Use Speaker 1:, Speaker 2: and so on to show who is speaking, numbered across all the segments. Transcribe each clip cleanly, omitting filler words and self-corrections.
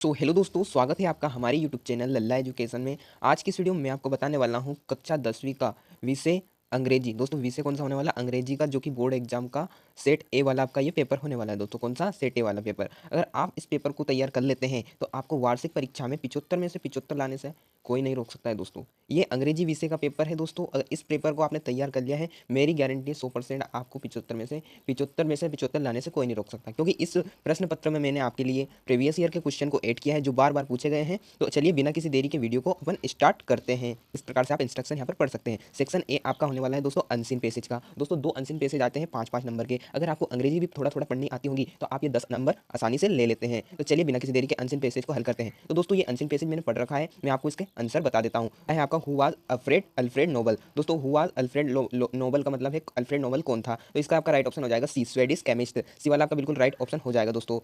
Speaker 1: Hello दोस्तों, स्वागत है आपका हमारे यूट्यूब चैनल लल्ला एजुकेशन में। आज की इस वीडियो में मैं आपको बताने वाला हूँ कक्षा 10वीं का विषय अंग्रेजी। दोस्तों विषय कौन सा होने वाला? अंग्रेजी का, जो कि बोर्ड एग्जाम का सेट ए वाला आपका ये पेपर होने वाला है दोस्तों। कौन सा? सेट ए वाला पेपर। अगर आप इस पेपर को तैयार कर लेते हैं तो आपको वार्षिक परीक्षा में 75 में से 75 लाने से कोई नहीं रोक सकता है दोस्तों। ये अंग्रेजी विषय का पेपर है दोस्तों। अगर इस पेपर को आपने तैयार कर लिया है, मेरी गारंटी 100% आपको 75 में से 75 लाने से कोई नहीं रोक सकता, क्योंकि इस प्रश्न पत्र में मैंने आपके लिए प्रीवियस ईयर के क्वेश्चन को ऐड किया है जो बार बार पूछे गए हैं। तो चलिए बिना किसी देरी के वीडियो को अपन स्टार्ट करते हैं। इस प्रकार से आप इंस्ट्रक्शन यहाँ पर पढ़ सकते हैं। सेक्शन ए आपका होने वाला है दोस्तों अनसीन पैसेज का। दोस्तों 2 अनसीन पैसेज आते हैं 5-5 नंबर के। अगर आपको अंग्रेजी भी थोड़ा थोड़ा पढ़नी आती होगी तो आप ये 10 नंबर आसानी से ले लेते हैं। तो चलिए बिना किसी देरी के अनसीन पैसेज को हल करते हैं। तो दोस्तों ये अनसीन पैसेज मैंने पढ़ रखा है, मैं आपको इसके आंसर बता देता हूँ। है आपका हु वाज अल्फ्रेड नोबल। दोस्तों हु वाज अल्फ्रेड नोबल का मतलब है अल्फ्रेड नोबल कौन था? तो इसका आपका राइट ऑप्शन हो जाएगा सी, स्वेडिश केमिस्ट। सी वाला आपका बिल्कुल राइट ऑप्शन हो जाएगा दोस्तों।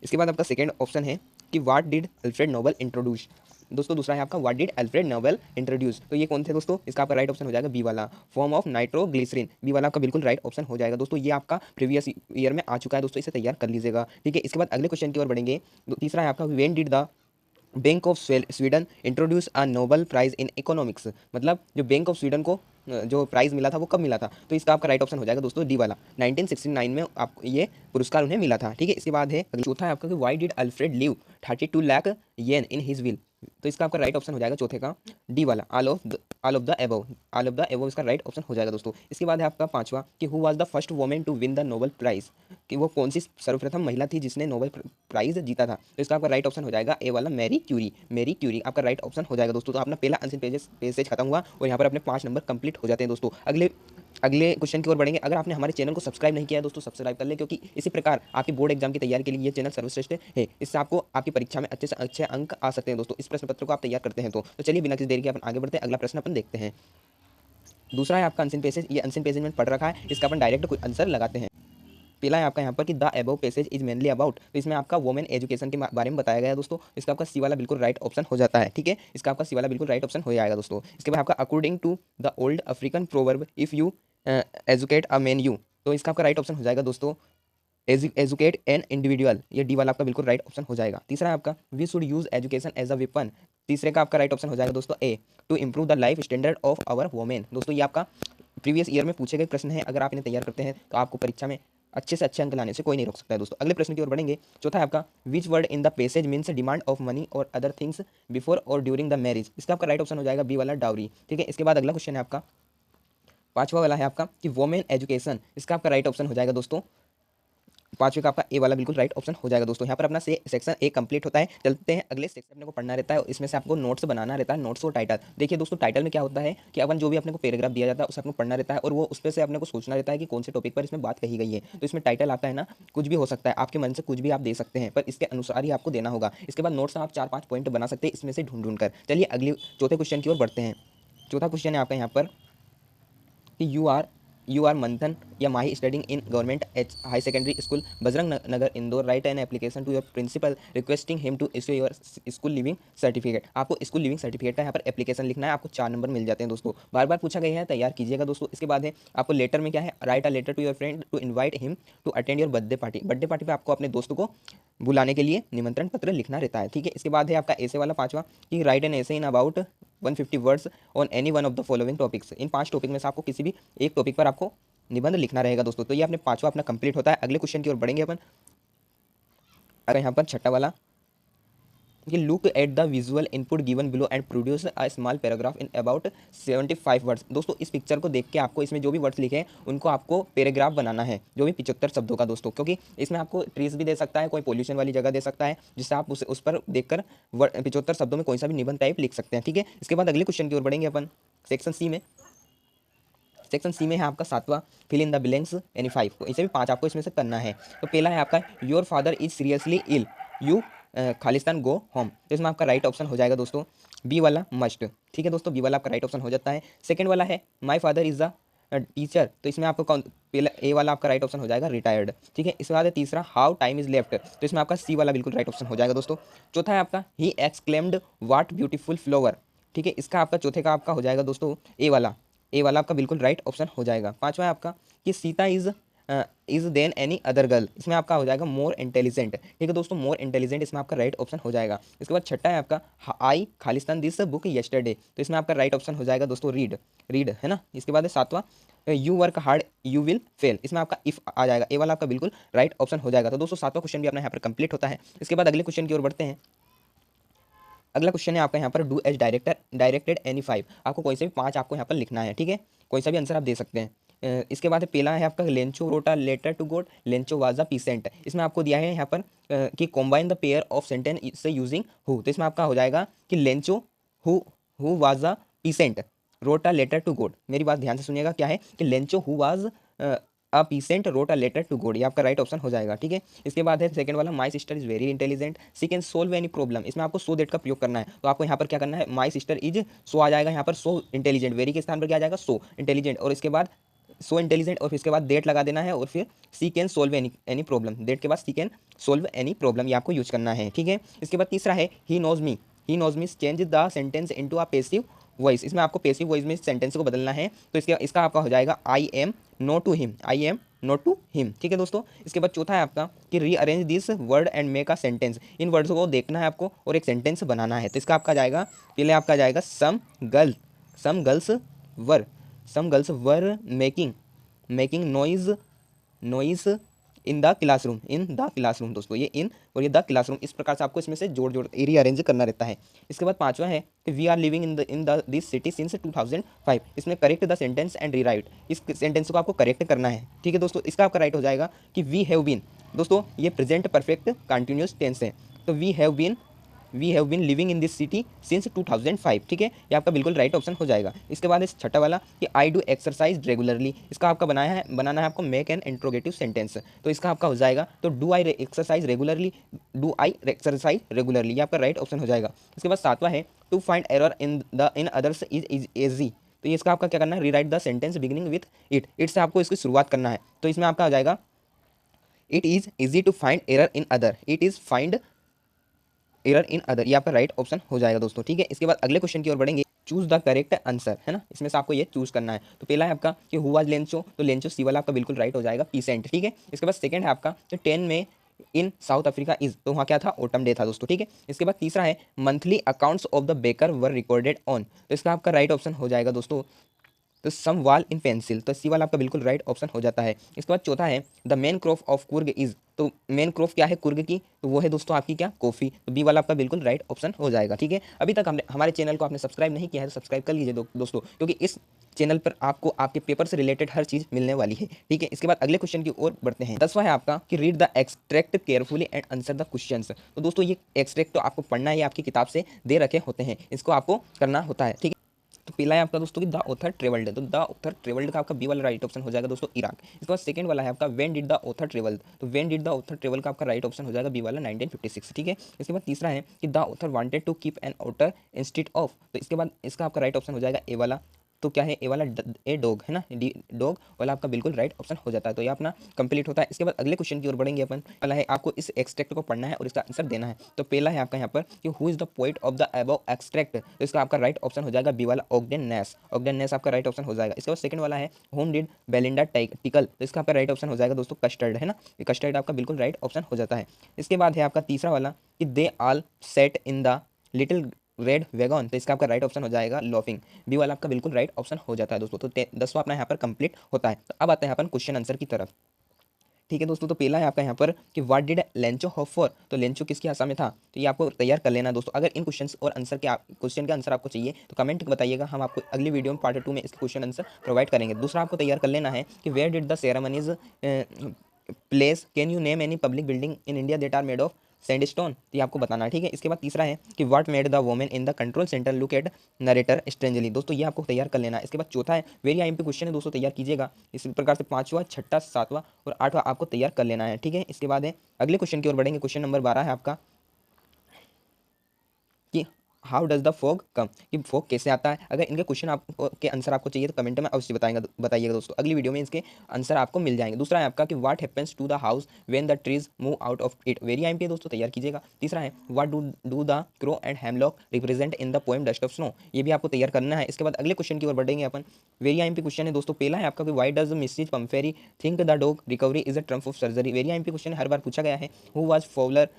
Speaker 1: इसके बाद आपका सेकंड ऑप्शन है कि what did Alfred Nobel introduce. दोस्तों दूसरा है आपका what did Alfred Nobel introduce. तो ये कौन थे दोस्तों? इसका आपका राइट ऑप्शन हो जाएगा बी वाला, फॉर्म ऑफ नाइट्रोग्लिसरीन। बी वाला आपका बिल्कुल राइट ऑप्शन हो जाएगा दोस्तों। ये आपका प्रीवियस ईयर में आ चुका है दोस्तों, इसे तैयार कर लीजिएगा। ठीक है, इसके बाद अगले क्वेश्चन की ओर बढ़ेंगे। तीसरा है आपका when did the Bank of Sweden introduce a Nobel prize in economics. मतलब जो बैंक ऑफ स्वीडन को जो प्राइज मिला था वो कब मिला था? तो इसका आपका राइट ऑप्शन हो जाएगा दोस्तों डी वाला, 1969 में आपको ये पुरस्कार उन्हें मिला था। ठीक है, इसके बाद है चौथा है आपका कि why did Alfred leave 32 lakh yen in his will. तो इसका आपका राइट ऑप्शन हो जाएगा चौथे का डी वाला, ऑल ऑफ द एबव इसका राइट ऑप्शन हो जाएगा दोस्तों। इसके बाद है आपका पांचवा कि who was the first women to win the Nobel prize, कि वो कौन सी सर्वप्रथम महिला थी जिसने नोबेल प्राइज जीता था? तो इसका आपका राइट ऑप्शन हो जाएगा ए वाला, मैरी क्यूरी आपका राइट ऑप्शन हो जाएगा दोस्तों। तो अपना पहला आंसर पेजेस खत्म हुआ और यहाँ पर अपने 5 नंबर कंप्लीट हो जाते हैं दोस्तों। अगले क्वेश्चन की ओर बढ़ेंगे। अगर आपने हमारे चैनल को सब्सक्राइब नहीं किया है दोस्तों, सब्सक्राइब कर ले, क्योंकि इसी प्रकार आपकी बोर्ड एग्जाम की तैयारी के लिए ये चैनल सर्वश्रेष्ठ है। इससे आपको आपकी परीक्षा में अच्छे से अच्छे अंक आ सकते हैं दोस्तों, इस प्रश्न पत्र को आप तैयार करते हैं तो चलिए बिना किसी देरी के अपन आगे बढ़ते हैं। अगला प्रश्न अपन देखते हैं। दूसरा है आपका अनसीन पैसेज। ये अनसीन पैसेज में पढ़ रखा है, इसका अपन डायरेक्ट कोई आंसर लगाते हैं। पहला है आपका यहाँ पर कि the above passage is mainly about. तो इसमें आपका वुमेन एजुकेशन के बारे में बताया गया है दोस्तों। इसका आपका सी वाला बिल्कुल राइट ऑप्शन हो जाता है। ठीक है, इसका आपका सी वाला बिल्कुल राइट ऑप्शन हो जाएगा दोस्तों। इसके बाद आपका according to the old African proverb if you educate a man you. तो इसका आपका राइट ऑप्शन हो जाएगा दोस्तों एजुकेट एन इंडिविजुअल। ये डी वाला आपका बिल्कुल राइट ऑप्शन हो जाएगा। तीसरा है आपका we should use education as a weapon. तीसरे का आपका राइट ऑप्शन हो जाएगा दोस्तों a, to improve the life standard of our women. दोस्तों ये आपका प्रीवियस ईयर में पूछे गए प्रश्न है। अगर आप इन्हें तैयार करते हैं तो आपको परीक्षा में अच्छे से अच्छे अंक लाने से कोई नहीं रोक सकता है दोस्तों। अगले प्रश्न की ओर बढ़ेंगे। चौथा है आपका which word in the passage means demand of money और अदर थिंग्स बिफोर और ड्यूरिंग द मैरिज। इसका आपका राइट ऑप्शन हो जाएगा बी वाला, डाउरी। ठीक है, इसके बाद अगला क्वेश्चन है आपका पांचवा वाला है आपका कि वोमेन एजुकेशन। इसका आपका राइट ऑप्शन हो जाएगा दोस्तों पांचवे का आपका ए वाला बिल्कुल राइट ऑप्शन हो जाएगा दोस्तों। यहाँ पर अपना सेक्शन ए कंप्लीट होता है। चलते हैं अगले सेक्शन अपने को पढ़ना रहता है और इसमें से आपको नोट्स बनाना रहता है। नोट्स और टाइटल देखिए दोस्तों, टाइटल में क्या होता है कि अपन जो भी अपने को पैराग्राफ दिया जाता है उसे अपने को पढ़ना रहता है और वो उस पर से अपने को सोचना रहता है कि कौन से टॉपिक पर इसमें बात कही गई है। तो इसमें टाइटल आता है ना, कुछ भी हो सकता है, आपके मन से कुछ भी आप दे सकते हैं, पर इसके अनुसार ही आपको देना होगा। इसके बाद नोट्स आप 4-5 पॉइंट बना सकते हैं इसमें से ढूंढ कर। चलिए अगले चौथे क्वेश्चन की ओर बढ़ते हैं। चौथा क्वेश्चन है आपका यहाँ पर कि यू आर मंथन या Mahi studying in government high secondary school Bajrang Nagar Indore. Write an application to your principal requesting him to issue your school leaving certificate. आपको स्कूल लिविंग सर्टिफिकेट का यहाँ पर एप्लीकेशन लिखना है। आपको 4 नंबर मिल जाते हैं दोस्तों, बार बार पूछा गया है, तैयार कीजिएगा दोस्तों। इसके बाद है आपको लेटर में क्या है, write a letter to your friend to invite him to attend your birthday party. Birthday party पर आपको अपने दोस्त को बुलाने के लिए निमंत्रण पत्र लिखना रहता है। ठीक है, इसके बाद है आपका ऐसे वाला पांचवा कि राइट एन ऐसे in about 150 words on any one of the following topics. In 5 topic में से आपको किसी भी एक टॉपिक पर आपको निबंध लिखना रहेगा दोस्तों। तो ये अपने पांचवा अपना कंप्लीट होता है। अगले क्वेश्चन की ओर बढ़ेंगे अपन। अगर यहाँ पर छठा वाला कि look at the visual input given below and produce a small paragraph in about 75 words. दोस्तों इस पिक्चर को देख के आपको इसमें जो भी वर्ड्स लिखे हैं उनको आपको पैराग्राफ बनाना है, जो भी 75 शब्दों का दोस्तों, क्योंकि इसमें आपको ट्रीज भी दे सकता है, कोई पोल्यूशन वाली जगह दे सकता है, जिससे आप उस पर देखकर 75 शब्दों में कोई सा भी निबंध टाइप लिख सकते हैं। ठीक है, इसके बाद अगले क्वेश्चन की ओर बढ़ेंगे अपन। सेक्शन सी में है आपका 7वां fill in the blanks any 5। तो इसे भी 5 आपको इसमें से करना है। तो पहला है आपका your father is seriously ill you खालिस्तान गो होम। तो इसमें आपका राइट ऑप्शन हो जाएगा दोस्तों बी वाला, मस्ट। ठीक है दोस्तों, बी वाला आपका राइट ऑप्शन हो जाता है। सेकंड वाला है my father is the teacher. तो इसमें आपको कौन, पहला ए वाला आपका राइट ऑप्शन हो जाएगा रिटायर्ड। ठीक है, इसके बाद है तीसरा हाउ टाइम इज लेफ्ट। तो इसमें आपका सी वाला बिल्कुल राइट ऑप्शन हो जाएगा दोस्तों। चौथा है आपका he exclaimed what beautiful flower. ठीक है, इसका आपका चौथे का आपका हो जाएगा दोस्तों ए वाला आपका बिल्कुल राइट ऑप्शन हो जाएगा। पांचवा है आपका कि Sita is is then any other girl, इसमें आपका हो जाएगा मोर इंटेलिजेंट। ठीक है दोस्तों, मोर इंटेलिजेंट इसमें आपका राइट ऑप्शन हो जाएगा। इसके बाद छठा है आपका आई खालिस्तान दिस बुक यस्टरडे, तो इसमें आपका राइट ऑप्शन हो जाएगा दोस्तों रीड, रीड है ना। इसके बाद है सातवां you work hard you will fail, इसमें आपका इफ आ जाएगा, ए वाला आपका बिल्कुल राइट ऑप्शन हो जाएगा। तो दोस्तों सातवां क्वेश्चन भी अपना यहाँ पर कंप्लीट होता है। इसके बाद अगले क्वेश्चन की ओर बढ़ते हैं। अगला क्वेश्चन है आपका यहाँ पर do as directed any five, आपको कोई से भी 5 आपको यहाँ पर लिखना है। ठीक है, कोई सा भी आंसर आप दे सकते हैं। इसके बाद पहला है आपका Lencho wrote a letter to God Lencho was a peasant, इसमें आपको दिया है यहाँ पर कि combine the pair of sentence से यूजिंग हु, तो इसमें आपका हो जाएगा कि Lencho who was a peasant wrote a letter to God. मेरी बात ध्यान से सुनिएगा, क्या है कि Lencho who was a peasant wrote a letter to God, ये आपका राइट ऑप्शन हो जाएगा। ठीक है, इसके बाद है सेकंड वाला my sister is very intelligent she can solve any problem, इसमें आपको सो दैट का प्रयोग करना है। तो आपको यहाँ पर क्या करना है, माई सिस्टर इज सो आ जाएगा यहाँ पर सो इंटेलिजेंट, वेरी के स्थान पर क्या आ जाएगा सो इंटेलिजेंट, और इसके बाद सो इंटेलिजेंट और फिर इसके बाद डेट लगा देना है, और फिर she can solve any problem, that के बाद she can solve any problem, ये आपको यूज करना है। ठीक है, इसके बाद तीसरा है he knows me change the sentence into a passive voice, इसमें आपको पेसिव वॉइस में सेंटेंस को बदलना है। तो इसका आपका हो जाएगा I am not to him, I am not to him. ठीक है दोस्तों, इसके बाद चौथा है आपका कि rearrange this word and make a sentence, इन वर्ड्स को देखना है आपको और एक सेंटेंस बनाना है। तो इसका आपका जाएगा, पहले आपका जाएगा some were some girls were making noise in the classroom दोस्तों, ये इन और ये द क्लासरूम, इस प्रकार से आपको इसमें से जोड़ रीअरेंज करना रहता है। इसके बाद पांचवा है कि we are living in the this city since 2005, इसमें correct the sentence and rewrite, इस सेंटेंस को आपको करेक्ट करना है। ठीक है दोस्तों, इसका आपका राइट हो जाएगा कि वी हैव बीन, दोस्तों ये प्रेजेंट परफेक्ट कंटिन्यूस टेंस है, तो we have been living in this city since 2005। ठीक है, ये आपका बिल्कुल राइट ऑप्शन हो जाएगा। इसके बाद इस छठा वाला कि आई डू एक्सरसाइज रेगुलरली, इसका आपका बनाना है आपको मेक एन इंट्रोगेटिव सेंटेंस, तो इसका आपका हो जाएगा तो डू आई एक्सरसाइज रेगुलरली, ये आपका राइट ऑप्शन हो जाएगा। इसके बाद सातवां है to find error in others is easy, तो ये इसका आपका क्या करना है, rewrite the sentence beginning with it से आपको इसकी शुरुआत करना है। तो इसमें आपका हो जाएगा it is easy to find error in other, it is find error in other, ये आपका राइट ऑप्शन हो जाएगा दोस्तों। ठीक है, इसके बाद अगले क्वेश्चन की ओर बढ़ेंगे। चूज द करेक्ट आंसर, है ना, इसमें से आपको ये चूज करना है। तो पहला है आपका कि हु वाज लेंचो, तो लेंचो सी वाला आपका बिल्कुल राइट हो जाएगा पीसेंट। ठीक है, इसके बाद सेकंड है आपका तो 10 में इन साउथ अफ्रीका इज, तो वहाँ क्या था, ऑटम डे था दोस्तों। ठीक है, इसके बाद तीसरा है monthly accounts of the baker were recorded on, तो इसका आपका राइट ऑप्शन हो जाएगा दोस्तों तो सम वाल इन पेंसिल, तो सी वाला आपका बिल्कुल राइट ऑप्शन हो जाता है। इसके बाद चौथा है the main crop of Coorg is, तो मेन क्रॉप क्या है कुर्ग की, तो वो है दोस्तों आपकी क्या, कॉफी, तो बी वाला आपका बिल्कुल राइट ऑप्शन हो जाएगा। ठीक है, अभी तक हमने हमारे चैनल को आपने सब्सक्राइब नहीं किया है तो सब्सक्राइब कर लीजिए दोस्तों, क्योंकि इस चैनल पर आपको आपके पेपर से रिलेटेड हर चीज़ मिलने वाली है। ठीक है, इसके बाद अगले क्वेश्चन की ओर बढ़ते हैं। 10वां है आपका कि read the extract carefully and answer the questions, तो दोस्तों ये एक्सट्रैक्ट तो आपको पढ़ना है, आपकी किताब से दे रखे होते हैं, इसको आपको करना होता है। ठीक है, तो पहला है आपका दोस्तों कि द ऑथर ट्रेवल्ड, तो द ऑथर ट्रेवल्ड का आपका बी वाला राइट ऑप्शन हो जाएगा दोस्तों इराक। इसके बाद सेकंड वाला है आपका when did the author travel, तो when did the author travel का आपका राइट ऑप्शन हो जाएगा बी वाला 1956। ठीक है, इसके बाद तीसरा है कि the author wanted to keep an otter instead of, तो इसके बाद इसका आपका राइट ऑप्शन हो जाएगा ए वाला, तो क्या है ए वाला ए डॉग है ना, डी डॉग वाला आपका बिल्कुल राइट ऑप्शन हो जाता है। तो ये अपना कंप्लीट होता है। इसके बाद अगले क्वेश्चन की ओर बढ़ेंगे अपन। पहला है आपको इस एक्सट्रैक्ट को पढ़ना है और इसका आंसर देना है। तो पहला है आपका यहाँ पर कि who is the poet of the above extract, तो इसका आपका राइट ऑप्शन हो जाएगा बी वाला ऑग्डेन नेस आपका राइट ऑप्शन हो जाएगा। इसके बाद सेकंड वाला है होम डिड बेलिंडा टिकल, तो इसका आपका राइट ऑप्शन हो जाएगा दोस्तों कस्टर्ड, है ना, ये कस्टर्ड आपका बिल्कुल राइट ऑप्शन हो जाता है। इसके बाद है आपका तीसरा वाला कि they all set in the little red wagon, तो इसका आपका राइट ऑप्शन हो जाएगा लॉफिंग, बी वाला आपका बिल्कुल राइट ऑप्शन हो जाता है दोस्तों। तो 10वां अपना यहाँ पर कंप्लीट होता है। तो अब आते हैं अपन क्वेश्चन आंसर की तरफ। ठीक है दोस्तों, तो पहला है आपका यहाँ पर कि what did Lencho hope for, तो लेंचो किसकी आशा में था, तो ये आपको तैयार कर लेना है दोस्तों। अगर इन क्वेश्चन और आंसर के क्वेश्चन का आंसर आपको चाहिए तो कमेंट बताइएगा, हम आपको अगली वीडियो में पार्ट 2 में इसके क्वेश्चन आंसर प्रोवाइड करेंगे। दूसरा आपको तैयार कर लेना है कि where did the ceremonies place, can you name any public building in India that are made of sandstone, तो ये आपको बताना है। ठीक है, इसके बाद तीसरा है कि what made the women in the control centre look at narrator strangely, दोस्तों ये आपको तैयार कर लेना है। इसके बाद चौथा है वेरी आईएमपी क्वेश्चन है दोस्तों, तैयार कीजिएगा। इसी प्रकार से 5वां 6वां 7वां और 8वां आपको तैयार कर लेना है। ठीक है, इसके बाद है अगले क्वेश्चन की ओर बढ़ेंगे। क्वेश्चन नंबर 12 है आपका कि हाउ डज द फॉग कम, कि फॉग कैसे आता है। अगर इनके क्वेश्चन आपको के आंसर आपको चाहिए तो कमेंट में अवश्य बताइएगा दोस्तों, अगली वीडियो में इसके आंसर आपको मिल जाएंगे। दूसरा है आपका कि what happens to the house when the trees move out of it, very IMP दोस्तों, तैयार कीजिएगा। तीसरा है what do the crow and hemlock represent in the poem dust of snow, ये भी आपको तैयार करना है। इसके बाद अगले क्वेश्चन की ओर बढ़ेंगे अपन। वेरी आईएमपी क्वेश्चन है दोस्तों, पहला है आपका कि why does Mrs Pumphrey think the dog recovery is a triumph of surgery, very IMP question हर बार पूछा गया है। Who was Fowler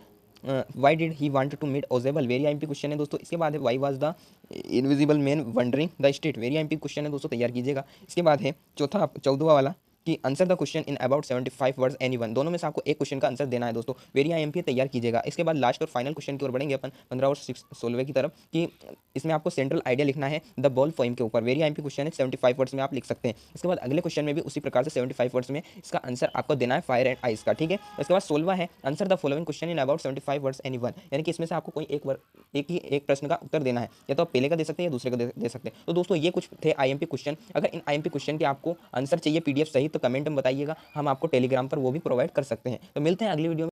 Speaker 1: why did he want to meet Ausable, very IMP question है दोस्तों। इसके बाद है why was the invisible man wandering the street, very IMP question है दोस्तों, तैयार कीजिएगा। इसके बाद है चौथा 14वां वाला कि answer the question in about 75 words anyone, दोनों में से आपको एक क्वेश्चन का आंसर देना है दोस्तों, वेरी आईएमपी तैयार कीजिएगा। इसके बाद लास्ट और फाइनल क्वेश्चन की ओर बढ़ेंगे अपन 15 और 16वें की तरफ, कि इसमें आपको सेंट्रल आइडिया लिखना है द बॉल पोएम के ऊपर, वेरी आईएमपी क्वेश्चन है, 75 वर्ड्स में आप लिख सकते हैं। इसके बाद अगले क्वेश्चन में भी उसी प्रकार से 75 वर्ड्स में इसका आंसर आपको देना है फायर एंड आइस का, ठीक है। इसके बाद 16वां है answer the following question in about 75 words anyone, यानी कि इसमें से आपको कोई एक प्रश्न का उत्तर देना है, या तो आप पहले का दे सकते हैं या दूसरे का दे सकते हैं। तो दोस्तों ये कुछ थे आईएमपी क्वेश्चन। अगर इन आईएमपी क्वेश्चन के आपको आंसर चाहिए पीडीएफ सहित तो कमेंट में बताइएगा, हम आपको टेलीग्राम पर वो भी प्रोवाइड कर सकते हैं। तो मिलते हैं अगली वीडियो में।